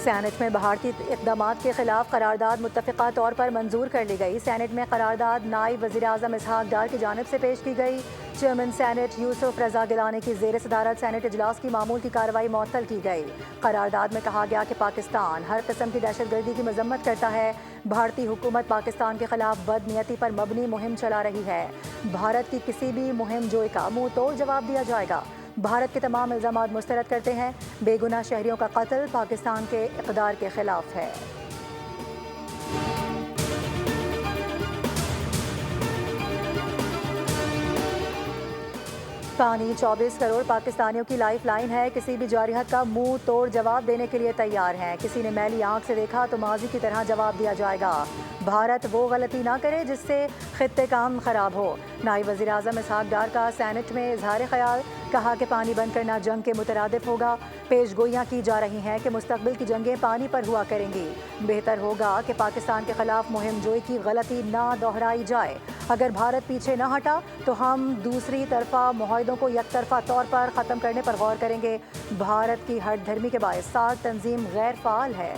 Saint میں بھارتی اقدامات کے خلاف قرارداد متفقہ طور پر منظور کر لی گئی۔ سینٹ میں قرارداد نائب وزیر اعظم اسحاق ڈار کی جانب سے پیش کی گئی۔ چیئرمین سینٹ یوسف رضا گیلانی کی زیر صدارت سینٹ اجلاس کی معمول کی کارروائی معطل کی گئی۔ قرارداد میں کہا گیا کہ پاکستان ہر قسم کی دہشت گردی کی مذمت کرتا ہے۔ بھارتی حکومت پاکستان کے خلاف بدنیتی پر مبنی مہم چلا رہی ہے۔ بھارت کی کسی بھی مہم جوئی کا منہ توڑ جواب دیا جائے گا۔ بھارت کے تمام الزامات مسترد کرتے ہیں۔ بے گناہ شہریوں کا قتل پاکستان کے اقدار کے خلاف ہے۔ پانی 24 کروڑ پاکستانیوں کی لائف لائن ہے۔ کسی بھی جارحیت کا منہ توڑ جواب دینے کے لیے تیار ہیں۔ کسی نے میلی آنکھ سے دیکھا تو ماضی کی طرح جواب دیا جائے گا۔ بھارت وہ غلطی نہ کرے جس سے خطے کا خراب ہو۔ نائب وزیر اعظم اسحاق ڈار کا سینٹ میں اظہار خیال، کہا کہ پانی بند کرنا جنگ کے مترادف ہوگا۔ پیش گوئیاں کی جا رہی ہیں کہ مستقبل کی جنگیں پانی پر ہوا کریں گی۔ بہتر ہوگا کہ پاکستان کے خلاف مہم جوئی کی غلطی نہ دہرائی جائے۔ اگر بھارت پیچھے نہ ہٹا تو ہم دوسری طرفہ معاہدوں کو یک طرفہ طور پر ختم کرنے پر غور کریں گے۔ بھارت کی ہٹ دھرمی کے باعث سارک تنظیم غیر فعال ہے۔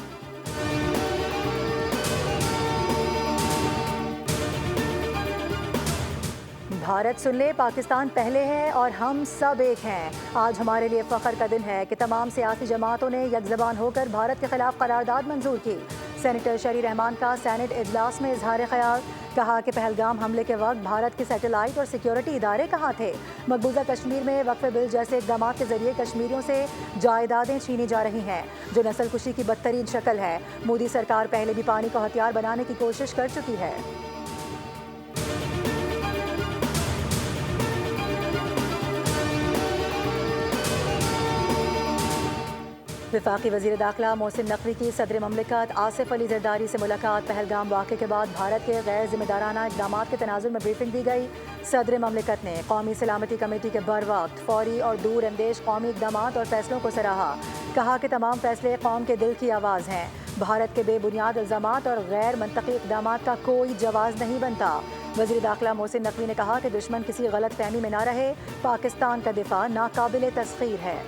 بھارت سن لے، پاکستان پہلے ہے اور ہم سب ایک ہیں۔ آج ہمارے لیے فخر کا دن ہے کہ تمام سیاسی جماعتوں نے یک زبان ہو کر بھارت کے خلاف قرارداد منظور کی۔ سینیٹر شری رحمان کا سینٹ اجلاس میں اظہار خیال، کہا کہ پہلگام حملے کے وقت بھارت کے سیٹلائٹ اور سیکیورٹی ادارے کہاں تھے؟ مقبوضہ کشمیر میں وقف بل جیسے اقدامات کے ذریعے کشمیریوں سے جائیدادیں چھینی جا رہی ہیں، جو نسل کشی کی بدترین شکل ہے۔ مودی سرکار پہلے بھی پانی کو ہتھیار بنانے کی کوشش کر چکی ہے۔ وفاقی وزیر داخلہ محسن نقوی کی صدر مملکت آصف علی زرداری سے ملاقات۔ پہلگام واقعے کے بعد بھارت کے غیر ذمہ دارانہ اقدامات کے تناظر میں بریفنگ دی گئی۔ صدر مملکت نے قومی سلامتی کمیٹی کے بروقت، فوری اور دور اندیش قومی اقدامات اور فیصلوں کو سراہا۔ کہا کہ تمام فیصلے قوم کے دل کی آواز ہیں۔ بھارت کے بے بنیاد الزامات اور غیر منطقی اقدامات کا کوئی جواز نہیں بنتا۔ وزیر داخلہ محسن نقوی نے کہا کہ دشمن کسی غلط فہمی میں نہ رہے۔ پاکستان کا دفاع ناقابل تسخیر ہے۔